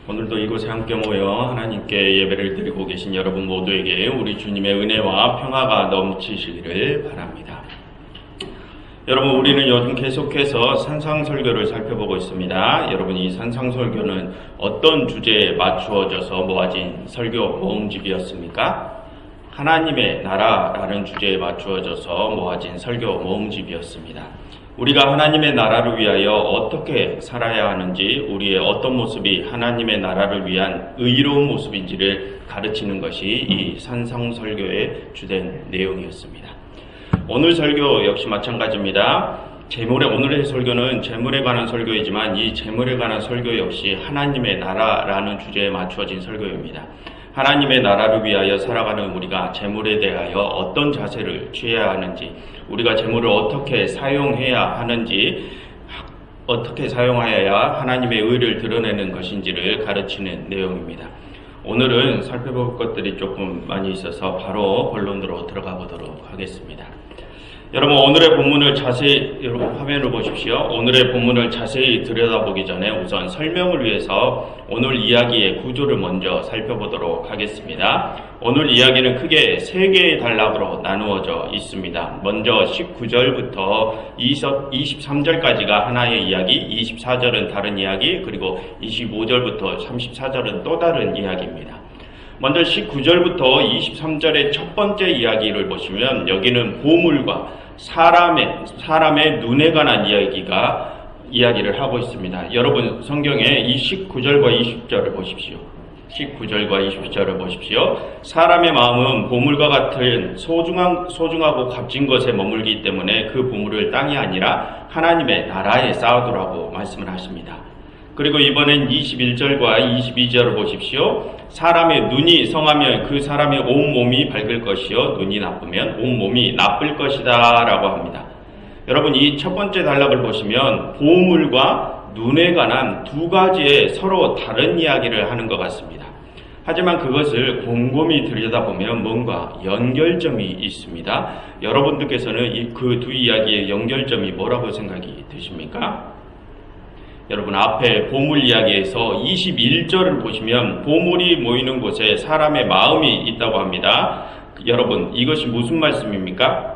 오늘도 이곳에 함께 모여 하나님께 예배를 드리고 계신 여러분 모두에게 우리 주님의 은혜와 평화가 넘치시기를 바랍니다. 여러분, 우리는 요즘 계속해서 산상설교를 살펴보고 있습니다. 여러분, 이 산상설교는 어떤 주제에 맞추어져서 모아진 설교 모음집이었습니까? 하나님의 나라라는 주제에 맞추어져서 모아진 설교 모음집이었습니다. 우리가 하나님의 나라를 위하여 어떻게 살아야 하는지, 우리의 어떤 모습이 하나님의 나라를 위한 의로운 모습인지를 가르치는 것이 이 산상설교의 주된 내용이었습니다. 오늘 설교 역시 마찬가지입니다. 오늘의 설교는 재물에 관한 설교이지만 이 재물에 관한 설교 역시 하나님의 나라라는 주제에 맞추어진 설교입니다. 하나님의 나라를 위하여 살아가는 우리가 재물에 대하여 어떤 자세를 취해야 하는지, 우리가 재물을 어떻게 사용해야 하는지, 어떻게 사용하여야 하나님의 의를 드러내는 것인지를 가르치는 내용입니다. 오늘은 살펴볼 것들이 조금 많이 있어서 바로 본론으로 들어가 보도록 하겠습니다. 여러분, 오늘의 본문을 자세히, 여러분 화면을 보십시오. 오늘의 본문을 자세히 들여다보기 전에 우선 설명을 위해서 오늘 이야기의 구조를 먼저 살펴보도록 하겠습니다. 오늘 이야기는 크게 세 개의 단락으로 나누어져 있습니다. 먼저 19절부터 23절까지가 하나의 이야기, 24절은 다른 이야기, 그리고 25절부터 34절은 또 다른 이야기입니다. 먼저 19절부터 23절의 첫 번째 이야기를 보시면 여기는 보물과 사람의 눈에 관한 이야기를 하고 있습니다. 여러분 성경에 이 19절과 20절을 보십시오. 19절과 20절을 보십시오. 사람의 마음은 보물과 같은 소중하고 값진 것에 머물기 때문에 그 보물을 땅이 아니라 하나님의 나라에 쌓아두라고 말씀을 하십니다. 그리고 이번엔 21절과 22절을 보십시오. 사람의 눈이 성하면 그 사람의 온몸이 밝을 것이요 눈이 나쁘면 온몸이 나쁠 것이다 라고 합니다. 여러분, 이 첫 번째 단락을 보시면 보물과 눈에 관한 두 가지의 서로 다른 이야기를 하는 것 같습니다. 하지만 그것을 곰곰이 들여다보면 뭔가 연결점이 있습니다. 여러분들께서는 그 두 이야기의 연결점이 뭐라고 생각이 드십니까? 여러분, 앞에 보물 이야기에서 21절을 보시면 보물이 모이는 곳에 사람의 마음이 있다고 합니다. 여러분, 이것이 무슨 말씀입니까?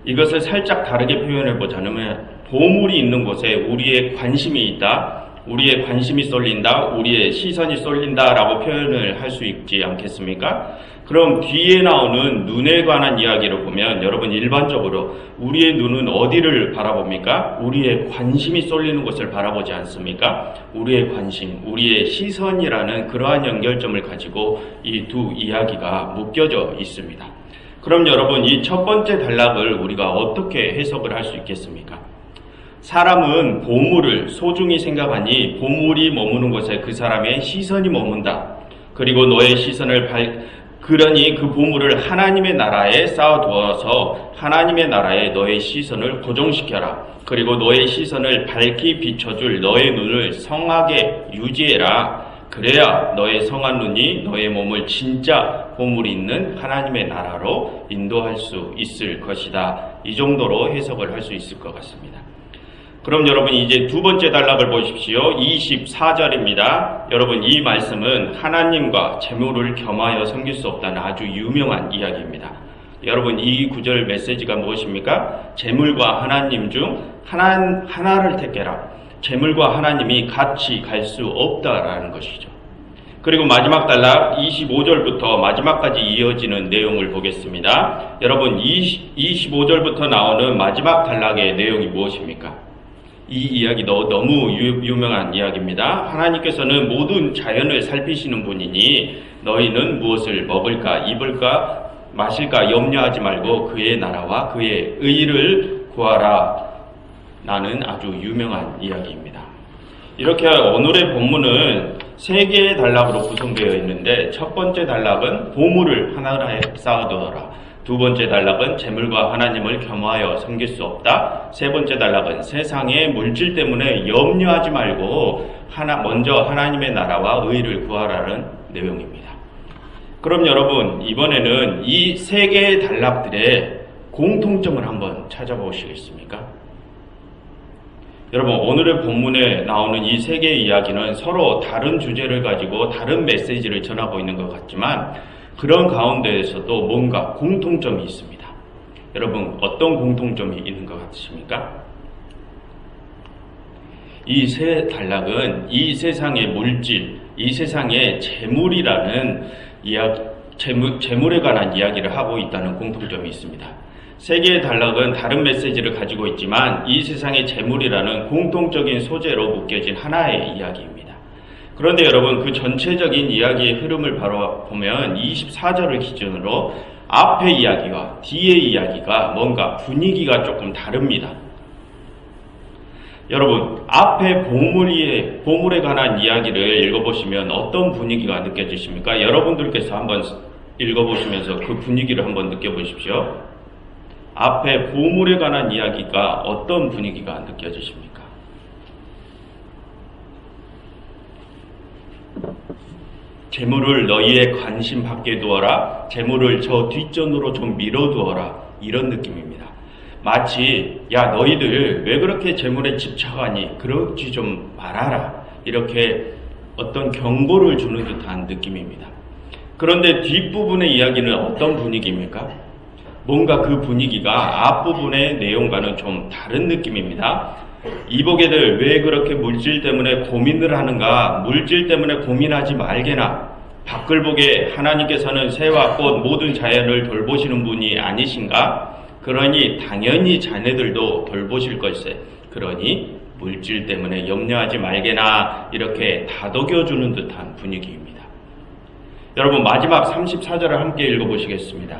이것을 살짝 다르게 표현해 보자면 보물이 있는 곳에 우리의 관심이 있다, 우리의 관심이 쏠린다, 우리의 시선이 쏠린다 라고 표현을 할 수 있지 않겠습니까? 그럼 뒤에 나오는 눈에 관한 이야기를 보면 여러분, 일반적으로 우리의 눈은 어디를 바라봅니까? 우리의 관심이 쏠리는 곳을 바라보지 않습니까? 우리의 관심, 우리의 시선이라는 그러한 연결점을 가지고 이 두 이야기가 묶여져 있습니다. 그럼 여러분, 이 첫 번째 단락을 우리가 어떻게 해석을 할 수 있겠습니까? 사람은 보물을 소중히 생각하니 보물이 머무는 곳에 그 사람의 시선이 머문다. 그리고 너의 그러니 그 보물을 하나님의 나라에 쌓아두어서 하나님의 나라에 너의 시선을 고정시켜라. 그리고 너의 시선을 밝히 비춰줄 너의 눈을 성하게 유지해라. 그래야 너의 성한 눈이 너의 몸을 진짜 보물이 있는 하나님의 나라로 인도할 수 있을 것이다. 이 정도로 해석을 할 수 있을 것 같습니다. 그럼 여러분, 이제 두 번째 단락을 보십시오. 24절입니다. 여러분, 이 말씀은 하나님과 재물을 겸하여 섬길 수 없다는 아주 유명한 이야기입니다. 여러분, 이 구절 메시지가 무엇입니까? 재물과 하나님 중 하나를 택해라. 재물과 하나님이 같이 갈 수 없다라는 것이죠. 그리고 마지막 단락 25절부터 마지막까지 이어지는 내용을 보겠습니다. 여러분, 25절부터 나오는 마지막 단락의 내용이 무엇입니까? 이 이야기도 너무 유명한 이야기입니다. 하나님께서는 모든 자연을 살피시는 분이니 너희는 무엇을 먹을까, 입을까, 마실까 염려하지 말고 그의 나라와 그의 의를 구하라. 나는 아주 유명한 이야기입니다. 이렇게 오늘의 본문은 세 개의 단락으로 구성되어 있는데, 첫 번째 단락은 보물을 하나에 쌓아두어라. 두 번째 단락은 재물과 하나님을 겸하여 섬길 수 없다. 세 번째 단락은 세상의 물질 때문에 염려하지 말고 먼저 하나님의 나라와 의를 구하라는 내용입니다. 그럼 여러분, 이번에는 이 세 개의 단락들의 공통점을 한번 찾아보시겠습니까? 여러분, 오늘의 본문에 나오는 이 세 개의 이야기는 서로 다른 주제를 가지고 다른 메시지를 전하고 있는 것 같지만 그런 가운데에서도 뭔가 공통점이 있습니다. 여러분, 어떤 공통점이 있는 것 같으십니까? 이 세 단락은 이 세상의 물질, 이 세상의 재물이라는 재물에 관한 이야기를 하고 있다는 공통점이 있습니다. 세 개의 단락은 다른 메시지를 가지고 있지만 이 세상의 재물이라는 공통적인 소재로 묶여진 하나의 이야기입니다. 그런데 여러분, 그 전체적인 이야기의 흐름을 바로 보면 24절을 기준으로 앞의 이야기와 뒤의 이야기가 뭔가 분위기가 조금 다릅니다. 여러분, 앞에 보물에 관한 이야기를 읽어보시면 어떤 분위기가 느껴지십니까? 여러분들께서 한번 읽어보시면서 그 분위기를 한번 느껴보십시오. 앞에 보물에 관한 이야기가 어떤 분위기가 느껴지십니까? 재물을 너희의 관심 밖에 두어라. 재물을 저 뒷전으로 좀 밀어두어라. 이런 느낌입니다. 마치 야, 너희들 왜 그렇게 재물에 집착하니? 그러지 좀 말아라. 이렇게 어떤 경고를 주는 듯한 느낌입니다. 그런데 뒷부분의 이야기는 어떤 분위기입니까? 뭔가 그 분위기가 앞부분의 내용과는 좀 다른 느낌입니다. 이보게들 왜 그렇게 물질 때문에 고민을 하는가? 물질 때문에 고민하지 말게나. 밖을 보게 하나님께서는 새와 꽃 모든 자연을 돌보시는 분이 아니신가? 그러니 당연히 자네들도 돌보실 걸세. 그러니 물질 때문에 염려하지 말게나. 이렇게 다독여주는 듯한 분위기입니다. 여러분, 마지막 34절을 함께 읽어보시겠습니다.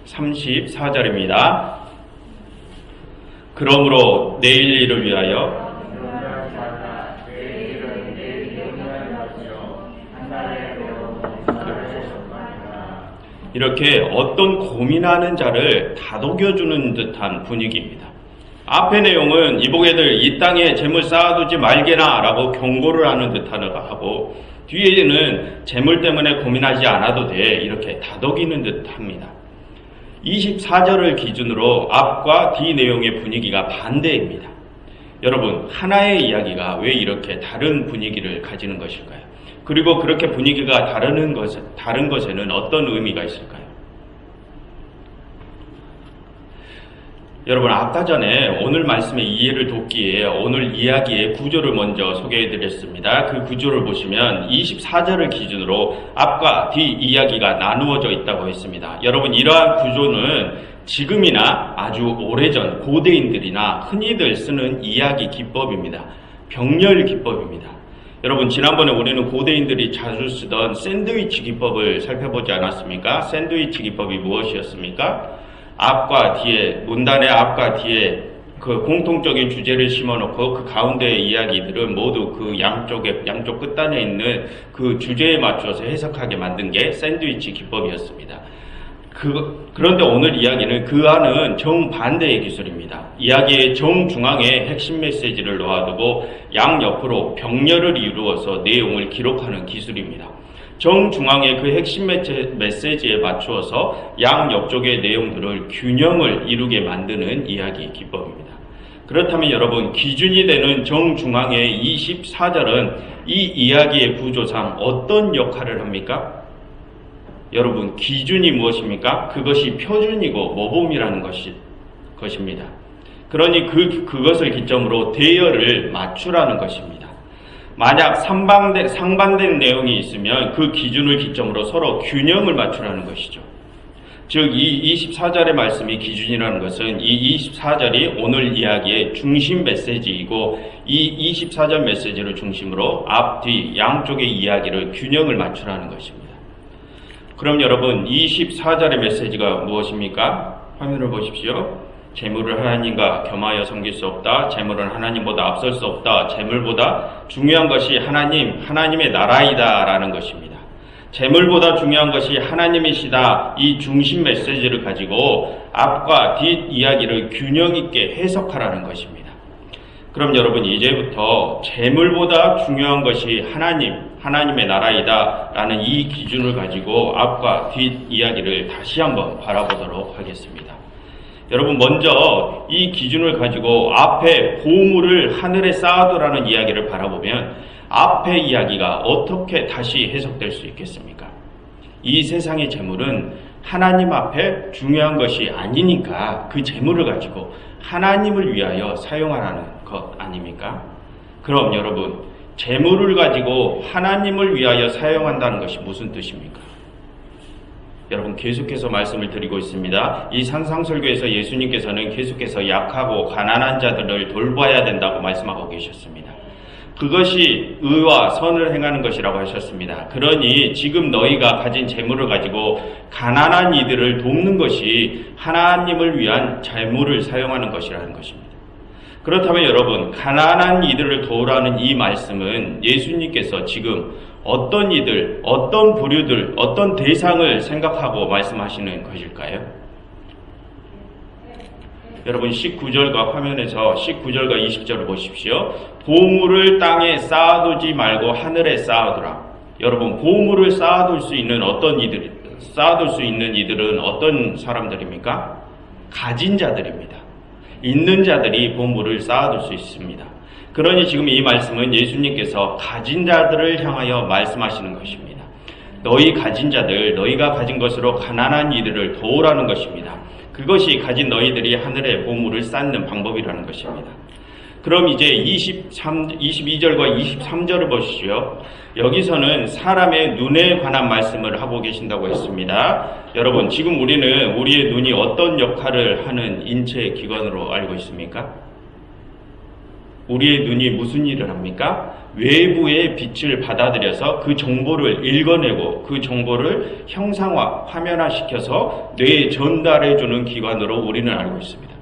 34절입니다. 그러므로 내일 일을 위하여 이렇게 어떤 고민하는 자를 다독여주는 듯한 분위기입니다. 앞의 내용은 이보게들 이 땅에 재물 쌓아두지 말게나 라고 경고를 하는 듯하는 하고, 뒤에는 재물 때문에 고민하지 않아도 돼 이렇게 다독이는 듯합니다. 24절을 기준으로 앞과 뒤 내용의 분위기가 반대입니다. 여러분, 하나의 이야기가 왜 이렇게 다른 분위기를 가지는 것일까요? 그리고 그렇게 분위기가 다른 것에는 어떤 의미가 있을까요? 여러분, 아까 전에 오늘 말씀의 이해를 돕기에 오늘 이야기의 구조를 먼저 소개해드렸습니다. 그 구조를 보시면 24절을 기준으로 앞과 뒤 이야기가 나누어져 있다고 했습니다. 여러분, 이러한 구조는 지금이나 아주 오래전 고대인들이나 흔히들 쓰는 이야기 기법입니다. 병렬 기법입니다. 여러분, 지난번에 우리는 고대인들이 자주 쓰던 샌드위치 기법을 살펴보지 않았습니까? 샌드위치 기법이 무엇이었습니까? 앞과 뒤에, 문단의 앞과 뒤에 그 공통적인 주제를 심어놓고 그 가운데의 이야기들은 모두 그 양쪽 끝단에 있는 그 주제에 맞춰서 해석하게 만든 게 샌드위치 기법이었습니다. 그런데 오늘 이야기는 그와는 정반대의 기술입니다. 이야기의 정중앙에 핵심 메시지를 놓아두고 양옆으로 병렬을 이루어서 내용을 기록하는 기술입니다. 정중앙의 그 핵심 메시지에 맞추어서 양옆쪽의 내용들을 균형을 이루게 만드는 이야기 기법입니다. 그렇다면 여러분, 기준이 되는 정중앙의 24절은 이 이야기의 구조상 어떤 역할을 합니까? 여러분, 기준이 무엇입니까? 그것이 표준이고 모범이라는 것입니다. 그러니 그것을 기점으로 대열을 맞추라는 것입니다. 만약 상반된 내용이 있으면 그 기준을 기점으로 서로 균형을 맞추라는 것이죠. 즉, 이 24절의 말씀이 기준이라는 것은 이 24절이 오늘 이야기의 중심 메시지이고, 이 24절 메시지를 중심으로 앞, 뒤 양쪽의 이야기를 균형을 맞추라는 것입니다. 그럼 여러분, 24절의 메시지가 무엇입니까? 화면을 보십시오. 재물을 하나님과 겸하여 섬길 수 없다. 재물은 하나님보다 앞설 수 없다. 재물보다 중요한 것이 하나님의 나라이다 라는 것입니다. 재물보다 중요한 것이 하나님이시다. 이 중심 메시지를 가지고 앞과 뒷 이야기를 균형 있게 해석하라는 것입니다. 그럼 여러분, 이제부터 재물보다 중요한 것이 하나님의 나라이다 라는 이 기준을 가지고 앞과 뒷 이야기를 다시 한번 바라보도록 하겠습니다. 여러분, 먼저 이 기준을 가지고 앞에 보물을 하늘에 쌓아두라는 이야기를 바라보면 앞에 이야기가 어떻게 다시 해석될 수 있겠습니까? 이 세상의 재물은 하나님 앞에 중요한 것이 아니니까 그 재물을 가지고 하나님을 위하여 사용하라는 것 아닙니까? 그럼 여러분, 재물을 가지고 하나님을 위하여 사용한다는 것이 무슨 뜻입니까? 여러분, 계속해서 말씀을 드리고 있습니다. 이 산상설교에서 예수님께서는 계속해서 약하고 가난한 자들을 돌봐야 된다고 말씀하고 계셨습니다. 그것이 의와 선을 행하는 것이라고 하셨습니다. 그러니 지금 너희가 가진 재물을 가지고 가난한 이들을 돕는 것이 하나님을 위한 재물을 사용하는 것이라는 것입니다. 그렇다면 여러분, 가난한 이들을 도우라는 이 말씀은 예수님께서 지금 어떤 이들, 어떤 부류들, 어떤 대상을 생각하고 말씀하시는 것일까요? 여러분, 19절과 화면에서 19절과 20절을 보십시오. 보물을 땅에 쌓아두지 말고 하늘에 쌓아두라. 여러분, 보물을 쌓아둘 수 있는 이들은 어떤 사람들입니까? 가진 자들입니다. 있는 자들이 보물을 쌓아둘 수 있습니다. 그러니 지금 이 말씀은 예수님께서 가진 자들을 향하여 말씀하시는 것입니다. 너희 가진 자들, 너희가 가진 것으로 가난한 이들을 도우라는 것입니다. 그것이 가진 너희들이 하늘의 보물을 쌓는 방법이라는 것입니다. 그럼 이제 22절과 23절을 보시죠. 여기서는 사람의 눈에 관한 말씀을 하고 계신다고 했습니다. 여러분, 지금 우리는 우리의 눈이 어떤 역할을 하는 인체 기관으로 알고 있습니까? 우리의 눈이 무슨 일을 합니까? 외부의 빛을 받아들여서 그 정보를 읽어내고 그 정보를 형상화, 화면화시켜서 뇌에 전달해주는 기관으로 우리는 알고 있습니다.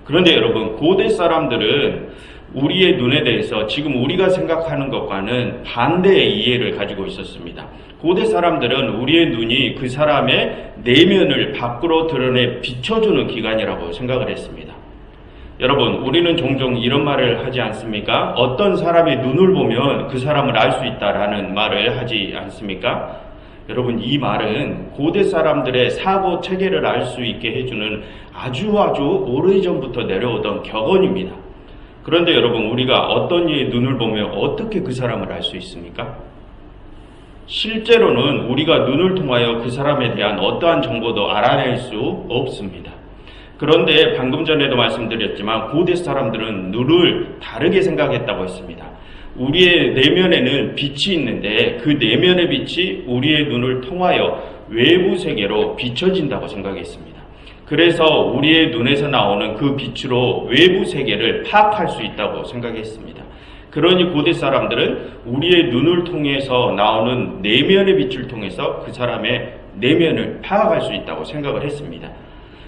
그런데 여러분, 고대 사람들은 우리의 눈에 대해서 지금 우리가 생각하는 것과는 반대의 이해를 가지고 있었습니다. 고대 사람들은 우리의 눈이 그 사람의 내면을 밖으로 드러내 비춰주는 기관이라고 생각을 했습니다. 여러분, 우리는 종종 이런 말을 하지 않습니까? 어떤 사람의 눈을 보면 그 사람을 알 수 있다라는 말을 하지 않습니까? 여러분, 이 말은 고대 사람들의 사고 체계를 알 수 있게 해주는 아주 오래전부터 내려오던 격언입니다. 그런데 여러분, 우리가 어떤 이의 눈을 보면 어떻게 그 사람을 알 수 있습니까? 실제로는 우리가 눈을 통하여 그 사람에 대한 어떠한 정보도 알아낼 수 없습니다. 그런데 방금 전에도 말씀드렸지만 고대 사람들은 눈을 다르게 생각했다고 했습니다. 우리의 내면에는 빛이 있는데 그 내면의 빛이 우리의 눈을 통하여 외부 세계로 비춰진다고 생각했습니다. 그래서 우리의 눈에서 나오는 그 빛으로 외부 세계를 파악할 수 있다고 생각했습니다. 그러니 고대 사람들은 우리의 눈을 통해서 나오는 내면의 빛을 통해서 그 사람의 내면을 파악할 수 있다고 생각을 했습니다.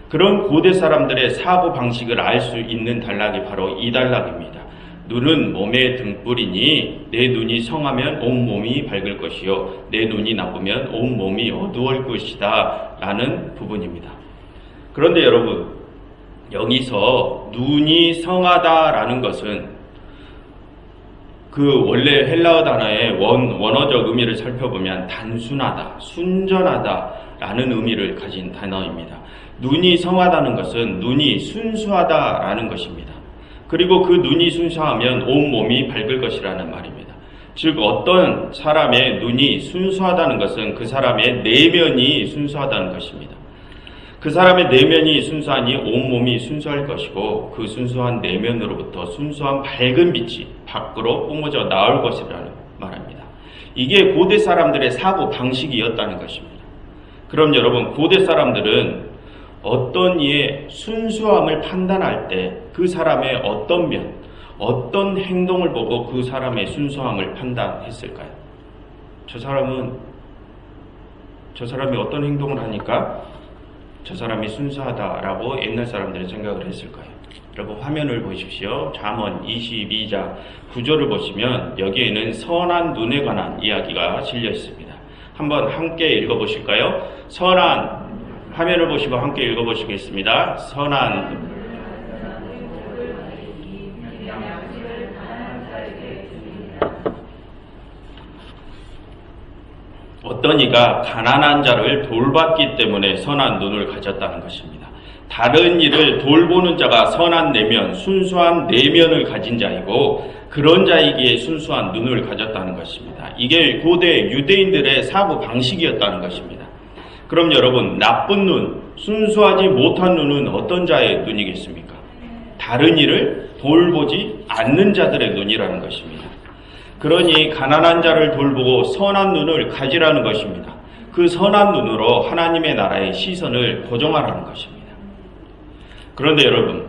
그런 고대 사람들의 사고 방식을 알 수 있는 단락이 바로 이 단락입니다. 눈은 몸의 등불이니 내 눈이 성하면 온 몸이 밝을 것이요 내 눈이 나쁘면 온 몸이 어두울 것이다 라는 부분입니다. 그런데 여러분, 여기서 눈이 성하다라는 것은 그 원래 헬라어 단어의 원어적 의미를 살펴보면 단순하다, 순전하다 라는 의미를 가진 단어입니다. 눈이 성하다는 것은 눈이 순수하다라는 것입니다. 그리고 그 눈이 순수하면 온 몸이 밝을 것이라는 말입니다. 즉, 어떤 사람의 눈이 순수하다는 것은 그 사람의 내면이 순수하다는 것입니다. 그 사람의 내면이 순수하니 온 몸이 순수할 것이고 그 순수한 내면으로부터 순수한 밝은 빛이 밖으로 뿜어져 나올 것이라는 말입니다. 이게 고대 사람들의 사고 방식이었다는 것입니다. 그럼 여러분, 고대 사람들은 어떤 이의 순수함을 판단할 때 그 사람의 어떤 면, 어떤 행동을 보고 그 사람의 순수함을 판단했을까요? 저 사람이 어떤 행동을 하니까 저 사람이 순수하다라고 옛날 사람들은 생각을 했을까요? 여러분, 화면을 보십시오. 잠언 22장 9절을 보시면 여기에는 선한 눈에 관한 이야기가 실려 있습니다. 한번 함께 읽어보실까요? 화면을 보시고 함께 읽어보시겠습니다. 선한 어떤 이가 가난한 자를 돌봤기 때문에 선한 눈을 가졌다는 것입니다. 다른 일을 돌보는 자가 선한 내면, 순수한 내면을 가진 자이고 그런 자이기에 순수한 눈을 가졌다는 것입니다. 이게 고대 유대인들의 사고 방식이었다는 것입니다. 그럼 여러분, 나쁜 눈, 순수하지 못한 눈은 어떤 자의 눈이겠습니까? 다른 일을 돌보지 않는 자들의 눈이라는 것입니다. 그러니 가난한 자를 돌보고 선한 눈을 가지라는 것입니다. 그 선한 눈으로 하나님의 나라의 시선을 고정하라는 것입니다. 그런데 여러분,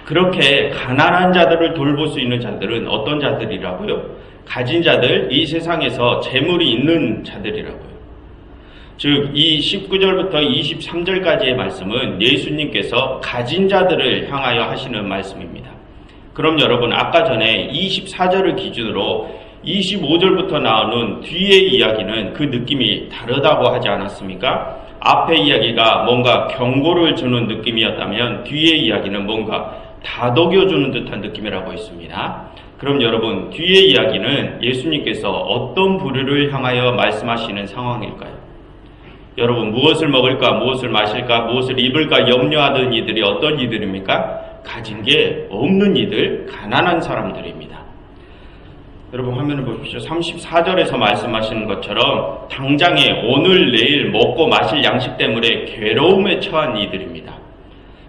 그렇게 가난한 자들을 돌볼 수 있는 자들은 어떤 자들이라고요? 가진 자들, 이 세상에서 재물이 있는 자들이라고요. 즉, 이 19절부터 23절까지의 말씀은 예수님께서 가진 자들을 향하여 하시는 말씀입니다. 그럼 여러분, 아까 전에 24절을 기준으로 25절부터 나오는 뒤의 이야기는 그 느낌이 다르다고 하지 않았습니까? 앞의 이야기가 뭔가 경고를 주는 느낌이었다면 뒤의 이야기는 뭔가 다독여주는 듯한 느낌이라고 했습니다. 그럼 여러분, 뒤의 이야기는 예수님께서 어떤 부류를 향하여 말씀하시는 상황일까요? 여러분, 무엇을 먹을까, 무엇을 마실까, 무엇을 입을까 염려하던 이들이 어떤 이들입니까? 가진 게 없는 이들, 가난한 사람들입니다. 여러분, 화면을 보십시오. 34절에서 말씀하시는 것처럼 당장에 오늘 내일 먹고 마실 양식 때문에 괴로움에 처한 이들입니다.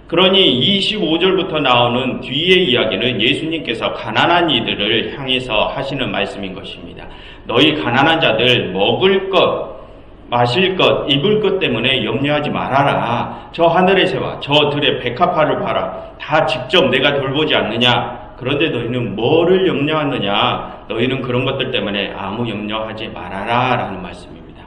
그러니 25절부터 나오는 뒤의 이야기는 예수님께서 가난한 이들을 향해서 하시는 말씀인 것입니다. 너희 가난한 자들 먹을 것, 마실 것, 입을 것 때문에 염려하지 말아라. 저 하늘의 새와 저 들의 백합화를 봐라. 다 직접 내가 돌보지 않느냐. 그런데 너희는 뭐를 염려하느냐? 너희는 그런 것들 때문에 아무 염려하지 말아라 라는 말씀입니다.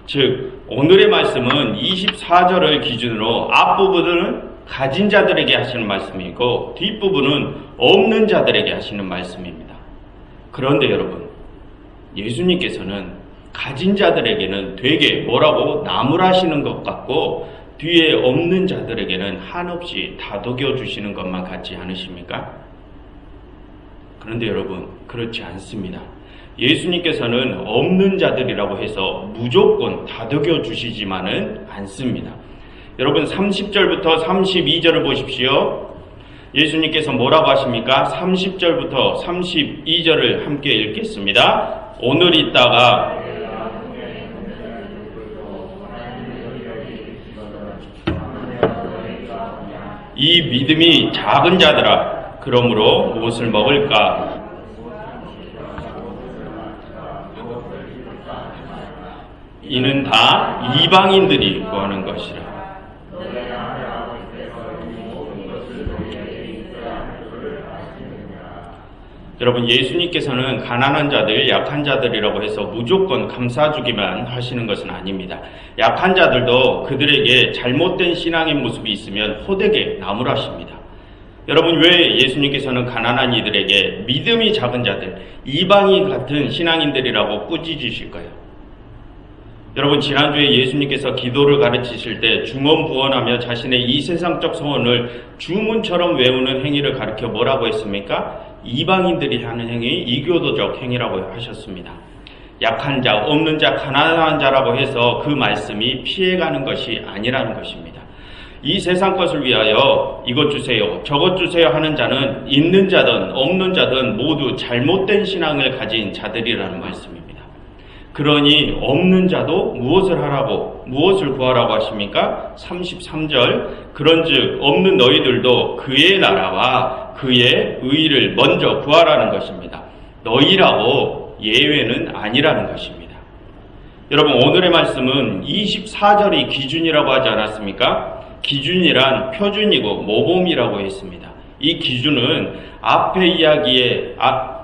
즉, 오늘의 말씀은 24절을 기준으로 앞부분은 가진 자들에게 하시는 말씀이고 뒷부분은 없는 자들에게 하시는 말씀입니다. 그런데 여러분, 예수님께서는 가진 자들에게는 되게 뭐라고 나무라시는 것 같고 뒤에 없는 자들에게는 한없이 다독여 주시는 것만 같지 않으십니까? 그런데 여러분, 그렇지 않습니다. 예수님께서는 없는 자들이라고 해서 무조건 다독여 주시지만은 않습니다. 여러분, 30절부터 32절을 보십시오. 예수님께서 뭐라고 하십니까? 30절부터 32절을 함께 읽겠습니다. 오늘 있다가 이 믿음이 작은 자들아, 그러므로 무엇을 먹을까? 이는 다 이방인들이 구하는 것이라. 여러분, 예수님께서는 가난한 자들, 약한 자들이라고 해서 무조건 감싸주기만 하시는 것은 아닙니다. 약한 자들도 그들에게 잘못된 신앙의 모습이 있으면 호되게 나무라십니다. 여러분, 왜 예수님께서는 가난한 이들에게 믿음이 작은 자들, 이방인 같은 신앙인들이라고 꾸짖으실까요? 여러분, 지난주에 예수님께서 기도를 가르치실 때 중언부언하며 자신의 이 세상적 소원을 주문처럼 외우는 행위를 가르쳐 뭐라고 했습니까? 이방인들이 하는 행위, 이교도적 행위라고 하셨습니다. 약한 자, 없는 자, 가난한 자라고 해서 그 말씀이 피해가는 것이 아니라는 것입니다. 이 세상 것을 위하여 이것 주세요, 저것 주세요 하는 자는 있는 자든 없는 자든 모두 잘못된 신앙을 가진 자들이라는 말씀입니다. 그러니 없는 자도 무엇을 하라고, 무엇을 구하라고 하십니까? 33절, 그런즉 없는 너희들도 그의 나라와 그의 의를 먼저 구하라는 것입니다. 너희라고 예외는 아니라는 것입니다. 여러분, 오늘의 말씀은 24절이 기준이라고 하지 않았습니까? 기준이란 표준이고 모범이라고 했습니다. 이 기준은 앞의 이야기에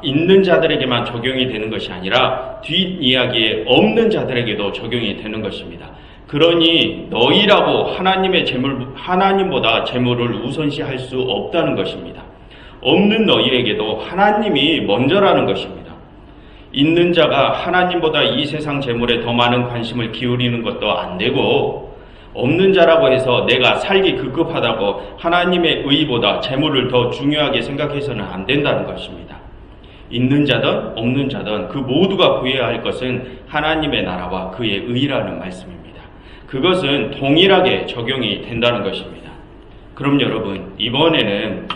있는 자들에게만 적용이 되는 것이 아니라 뒷이야기에 없는 자들에게도 적용이 되는 것입니다. 그러니 너희라고 하나님보다 재물을 우선시할 수 없다는 것입니다. 없는 너희에게도 하나님이 먼저라는 것입니다. 있는 자가 하나님보다 이 세상 재물에 더 많은 관심을 기울이는 것도 안 되고, 없는 자라고 해서 내가 살기 급급하다고 하나님의 의보다 재물을 더 중요하게 생각해서는 안 된다는 것입니다. 있는 자든 없는 자든 그 모두가 구해야 할 것은 하나님의 나라와 그의 의라는 말씀입니다. 그것은 동일하게 적용이 된다는 것입니다. 그럼 여러분, 이번에는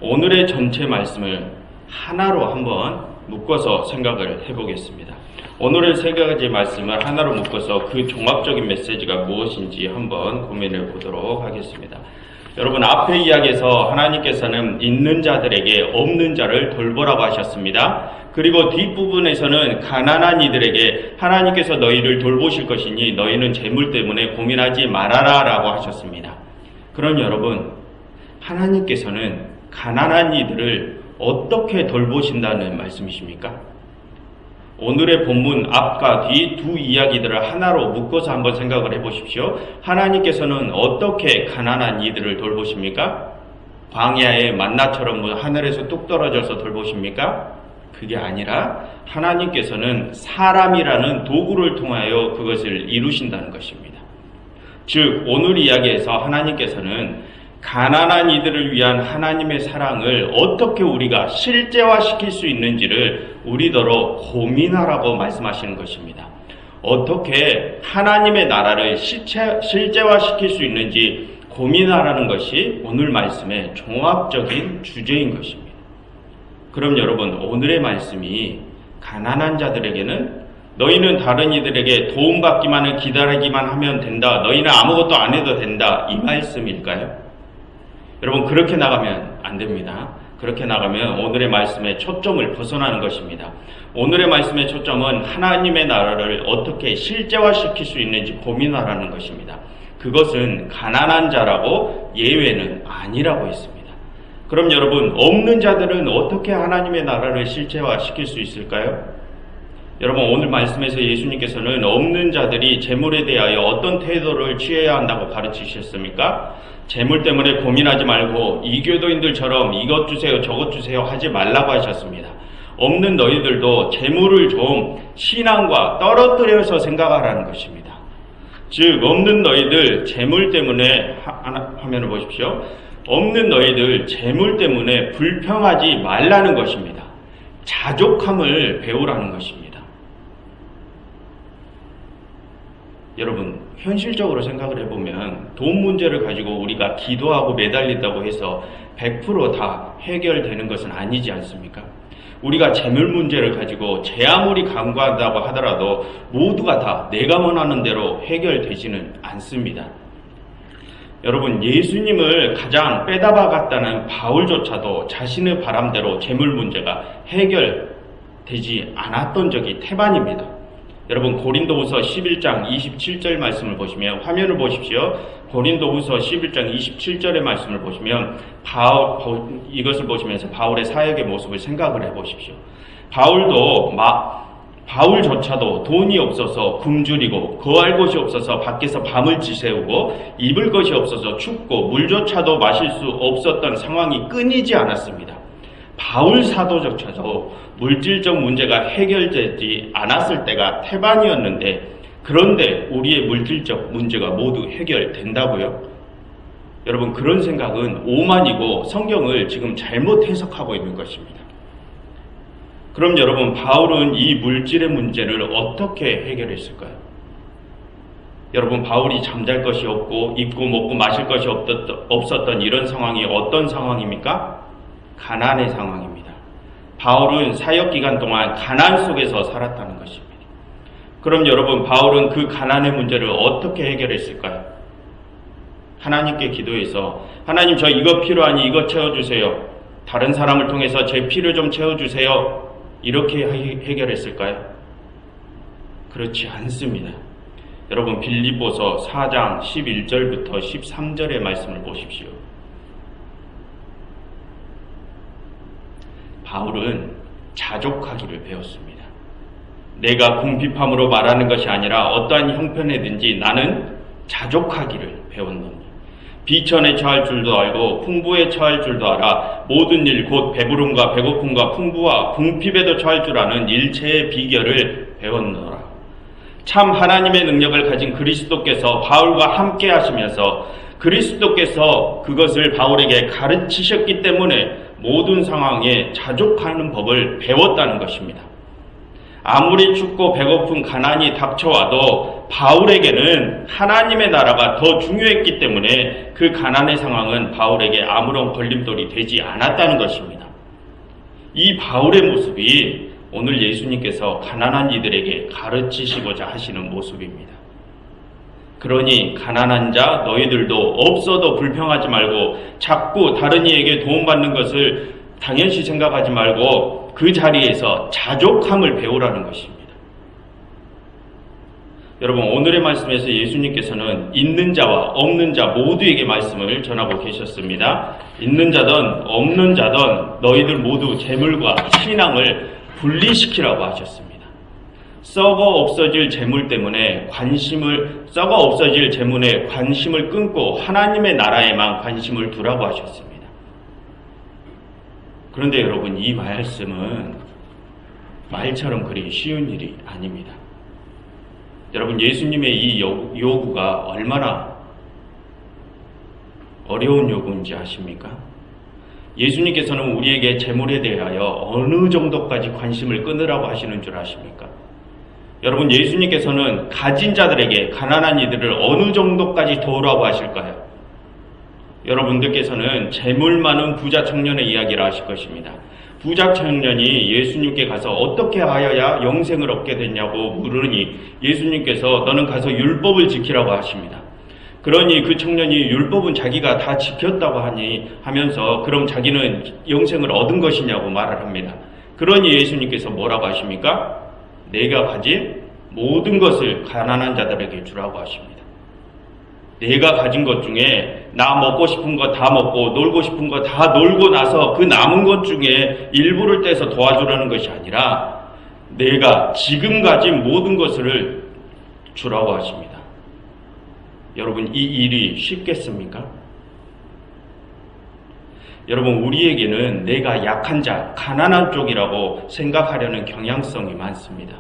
오늘의 전체 말씀을 하나로 한번 묶어서 생각을 해보겠습니다. 오늘의 세 가지 말씀을 하나로 묶어서 그 종합적인 메시지가 무엇인지 한번 고민해 보도록 하겠습니다. 여러분, 앞에 이야기에서 하나님께서는 있는 자들에게 없는 자를 돌보라고 하셨습니다. 그리고 뒷부분에서는 가난한 이들에게 하나님께서 너희를 돌보실 것이니 너희는 재물 때문에 고민하지 말아라 라고 하셨습니다. 그럼 여러분, 하나님께서는 가난한 이들을 어떻게 돌보신다는 말씀이십니까? 오늘의 본문 앞과 뒤 두 이야기들을 하나로 묶어서 한번 생각을 해보십시오. 하나님께서는 어떻게 가난한 이들을 돌보십니까? 광야의 만나처럼 하늘에서 뚝 떨어져서 돌보십니까? 그게 아니라 하나님께서는 사람이라는 도구를 통하여 그것을 이루신다는 것입니다. 즉, 오늘 이야기에서 하나님께서는 가난한 이들을 위한 하나님의 사랑을 어떻게 우리가 실제화시킬 수 있는지를 우리더러 고민하라고 말씀하시는 것입니다. 어떻게 하나님의 나라를 실제화시킬 수 있는지 고민하라는 것이 오늘 말씀의 종합적인 주제인 것입니다. 그럼 여러분, 오늘의 말씀이 가난한 자들에게는 너희는 다른 이들에게 도움받기만을 기다리기만 하면 된다, 너희는 아무것도 안 해도 된다, 이 말씀일까요? 여러분, 그렇게 나가면 안 됩니다. 그렇게 나가면 오늘의 말씀의 초점을 벗어나는 것입니다. 오늘의 말씀의 초점은 하나님의 나라를 어떻게 실제화시킬 수 있는지 고민하라는 것입니다. 그것은 가난한 자라고 예외는 아니라고 했습니다. 그럼 여러분, 없는 자들은 어떻게 하나님의 나라를 실제화시킬 수 있을까요? 여러분, 오늘 말씀에서 예수님께서는 없는 자들이 재물에 대하여 어떤 태도를 취해야 한다고 가르치셨습니까? 재물 때문에 고민하지 말고 이교도인들처럼 이것 주세요 저것 주세요 하지 말라고 하셨습니다. 없는 너희들도 재물을 좀 신앙과 떨어뜨려서 생각하라는 것입니다. 즉, 없는 너희들 재물 때문에 화면을 보십시오. 없는 너희들 재물 때문에 불평하지 말라는 것입니다. 자족함을 배우라는 것입니다. 여러분, 현실적으로 생각을 해보면 돈 문제를 가지고 우리가 기도하고 매달린다고 해서 100% 다 해결되는 것은 아니지 않습니까? 우리가 재물 문제를 가지고 제 아무리 간구한다고 하더라도 모두가 다 내가 원하는 대로 해결되지는 않습니다. 여러분, 예수님을 가장 빼다박았다는 바울조차도 자신의 바람대로 재물 문제가 해결되지 않았던 적이 태반입니다. 여러분, 고린도후서 11장 27절 말씀을 보시면, 화면을 보십시오. 고린도후서 11장 27절의 말씀을 보시면 이것을 보시면서 바울의 사역의 모습을 생각을 해보십시오. 바울조차도 돈이 없어서 굶주리고 거할 곳이 없어서 밖에서 밤을 지새우고 입을 것이 없어서 춥고 물조차도 마실 수 없었던 상황이 끊이지 않았습니다. 바울 사도조차도 물질적 문제가 해결되지 않았을 때가 태반이었는데, 그런데 우리의 물질적 문제가 모두 해결된다고요? 여러분, 그런 생각은 오만이고 성경을 지금 잘못 해석하고 있는 것입니다. 그럼 여러분, 바울은 이 물질의 문제를 어떻게 해결했을까요? 여러분, 바울이 잠잘 것이 없고 입고 먹고 마실 것이 없었던 이런 상황이 어떤 상황입니까? 가난의 상황입니다. 바울은 사역 기간 동안 가난 속에서 살았다는 것입니다. 그럼 여러분, 바울은 그 가난의 문제를 어떻게 해결했을까요? 하나님께 기도해서, 하나님, 저 이거 필요하니 이거 채워주세요. 다른 사람을 통해서 제 필요 좀 채워주세요. 이렇게 해결했을까요? 그렇지 않습니다. 여러분, 빌립보서 4장 11절부터 13절의 말씀을 보십시오. 바울은 자족하기를 배웠습니다. 내가 궁핍함으로 말하는 것이 아니라 어떠한 형편에든지 나는 자족하기를 배웠노니 비천에 처할 줄도 알고 풍부에 처할 줄도 알아 모든 일 곧 배부름과 배고픔과 풍부와 궁핍에도 처할 줄 아는 일체의 비결을 배웠노라. 참 하나님의 능력을 가진 그리스도께서 바울과 함께 하시면서 그리스도께서 그것을 바울에게 가르치셨기 때문에 모든 상황에 자족하는 법을 배웠다는 것입니다. 아무리 춥고 배고픈 가난이 닥쳐와도 바울에게는 하나님의 나라가 더 중요했기 때문에 그 가난의 상황은 바울에게 아무런 걸림돌이 되지 않았다는 것입니다. 이 바울의 모습이 오늘 예수님께서 가난한 이들에게 가르치시고자 하시는 모습입니다. 그러니 가난한 자 너희들도 없어도 불평하지 말고 자꾸 다른 이에게 도움받는 것을 당연시 생각하지 말고 그 자리에서 자족함을 배우라는 것입니다. 여러분, 오늘의 말씀에서 예수님께서는 있는 자와 없는 자 모두에게 말씀을 전하고 계셨습니다. 있는 자든 없는 자든 너희들 모두 재물과 신앙을 분리시키라고 하셨습니다. 썩어 없어질 재물에 관심을 끊고 하나님의 나라에만 관심을 두라고 하셨습니다. 그런데 여러분, 이 말씀은 말처럼 그리 쉬운 일이 아닙니다. 여러분, 예수님의 이 요구가 얼마나 어려운 요구인지 아십니까? 예수님께서는 우리에게 재물에 대하여 어느 정도까지 관심을 끊으라고 하시는 줄 아십니까? 여러분, 예수님께서는 가진 자들에게 가난한 이들을 어느 정도까지 도우라고 하실까요? 여러분들께서는 재물 많은 부자 청년의 이야기를 하실 것입니다. 부자 청년이 예수님께 가서 어떻게 하여야 영생을 얻게 됐냐고 물으니 예수님께서 너는 가서 율법을 지키라고 하십니다. 그러니 그 청년이 율법은 자기가 다 지켰다고 하면서 그럼 자기는 영생을 얻은 것이냐고 말을 합니다. 그러니 예수님께서 뭐라고 하십니까? 내가 가진 모든 것을 가난한 자들에게 주라고 하십니다. 내가 가진 것 중에 나 먹고 싶은 거 다 먹고 놀고 싶은 거 다 놀고 나서 그 남은 것 중에 일부를 떼서 도와주라는 것이 아니라 내가 지금 가진 모든 것을 주라고 하십니다. 여러분, 이 일이 쉽겠습니까? 여러분, 우리에게는 내가 약한 자, 가난한 쪽이라고 생각하려는 경향성이 많습니다.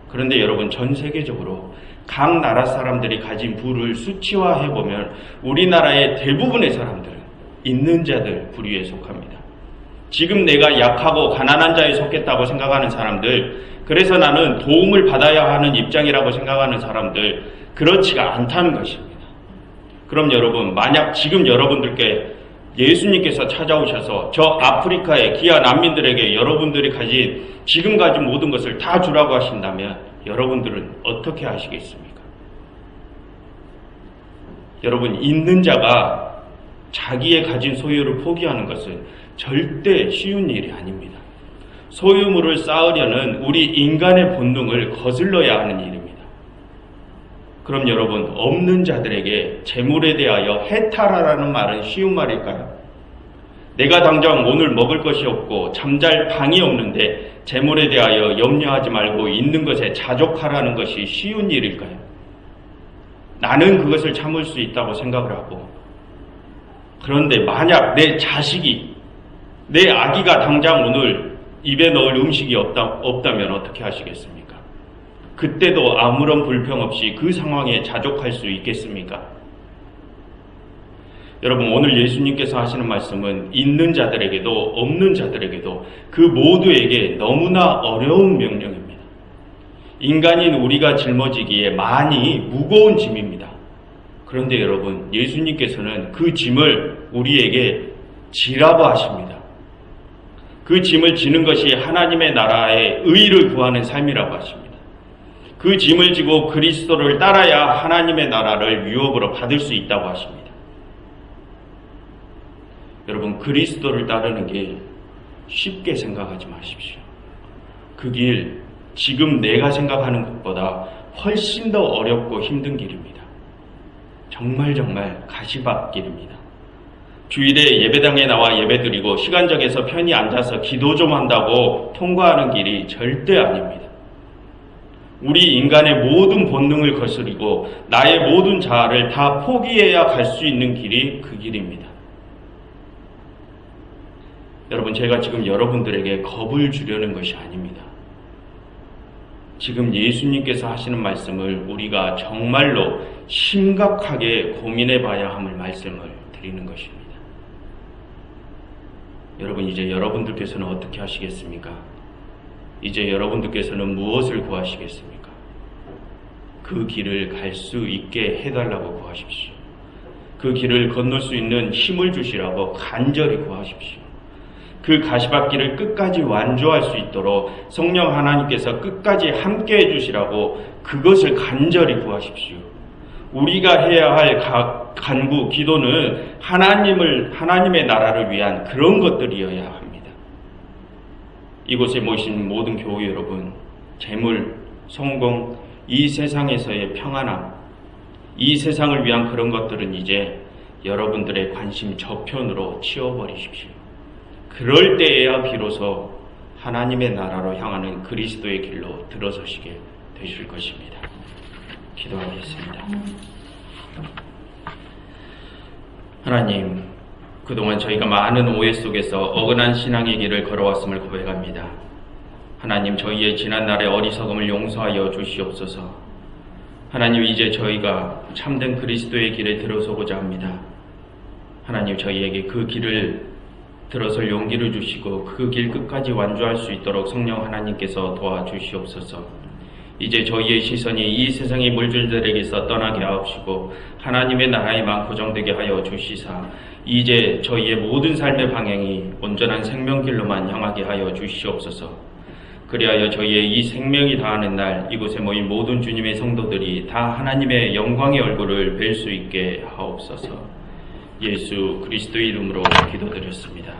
그런데 여러분, 전 세계적으로 각 나라 사람들이 가진 부를 수치화해보면 우리나라의 대부분의 사람들은 있는 자들 부류에 속합니다. 지금 내가 약하고 가난한 자에 속했다고 생각하는 사람들, 그래서 나는 도움을 받아야 하는 입장이라고 생각하는 사람들, 그렇지가 않다는 것입니다. 그럼 여러분, 만약 지금 여러분들께 예수님께서 찾아오셔서 저 아프리카의 기아 난민들에게 여러분들이 지금 가진 모든 것을 다 주라고 하신다면 여러분들은 어떻게 하시겠습니까? 여러분, 있는 자가 자기의 가진 소유를 포기하는 것은 절대 쉬운 일이 아닙니다. 소유물을 쌓으려는 우리 인간의 본능을 거슬러야 하는 일입니다. 그럼 여러분, 없는 자들에게 재물에 대하여 해탈하라는 말은 쉬운 말일까요? 내가 당장 오늘 먹을 것이 없고 잠잘 방이 없는데 재물에 대하여 염려하지 말고 있는 것에 자족하라는 것이 쉬운 일일까요? 나는 그것을 참을 수 있다고 생각을 하고, 그런데 만약 내 자식이, 내 아기가 당장 오늘 입에 넣을 음식이 없다면 어떻게 하시겠습니까? 그때도 아무런 불평 없이 그 상황에 자족할 수 있겠습니까? 여러분, 오늘 예수님께서 하시는 말씀은 있는 자들에게도 없는 자들에게도 그 모두에게 너무나 어려운 명령입니다. 인간인 우리가 짊어지기에 많이 무거운 짐입니다. 그런데 여러분, 예수님께서는 그 짐을 우리에게 지라고 하십니다. 그 짐을 지는 것이 하나님의 나라의 의를 구하는 삶이라고 하십니다. 그 짐을 지고 그리스도를 따라야 하나님의 나라를 유업으로 받을 수 있다고 하십니다. 여러분, 그리스도를 따르는 게 쉽게 생각하지 마십시오. 그 길, 지금 내가 생각하는 것보다 훨씬 더 어렵고 힘든 길입니다. 정말 가시밭길입니다. 주일에 예배당에 나와 예배드리고 시간 정해서 편히 앉아서 기도 좀 한다고 통과하는 길이 절대 아닙니다. 우리 인간의 모든 본능을 거스르고 나의 모든 자아를 다 포기해야 갈 수 있는 길이 그 길입니다. 여러분, 제가 지금 여러분들에게 겁을 주려는 것이 아닙니다. 지금 예수님께서 하시는 말씀을 우리가 정말로 심각하게 고민해 봐야 함을 말씀을 드리는 것입니다. 여러분, 이제 여러분들께서는 어떻게 하시겠습니까? 이제 여러분들께서는 무엇을 구하시겠습니까? 그 길을 갈 수 있게 해달라고 구하십시오. 그 길을 건널 수 있는 힘을 주시라고 간절히 구하십시오. 그 가시밭길을 끝까지 완주할 수 있도록 성령 하나님께서 끝까지 함께 해주시라고 그것을 간절히 구하십시오. 우리가 해야 할 간구, 기도는 하나님의 나라를 위한 그런 것들이어야 합니다. 이곳에 모이신 모든 교회 여러분, 재물, 성공, 이 세상에서의 평안함, 이 세상을 위한 그런 것들은 이제 여러분들의 관심 저편으로 치워버리십시오. 그럴 때에야 비로소 하나님의 나라로 향하는 그리스도의 길로 들어서시게 되실 것입니다. 기도하겠습니다. 하나님, 그동안 저희가 많은 오해 속에서 어긋난 신앙의 길을 걸어왔음을 고백합니다. 하나님, 저희의 지난날의 어리석음을 용서하여 주시옵소서. 하나님, 이제 저희가 참된 그리스도의 길에 들어서고자 합니다. 하나님, 저희에게 그 길을 들어설 용기를 주시고 그 길 끝까지 완주할 수 있도록 성령 하나님께서 도와주시옵소서. 이제 저희의 시선이 이 세상의 물질들에게서 떠나게 하옵시고 하나님의 나라에만 고정되게 하여 주시사 이제 저희의 모든 삶의 방향이 온전한 생명길로만 향하게 하여 주시옵소서. 그리하여 저희의 이 생명이 다하는 날 이곳에 모인 모든 주님의 성도들이 다 하나님의 영광의 얼굴을 뵐 수 있게 하옵소서. 예수 그리스도의 이름으로 기도드렸습니다.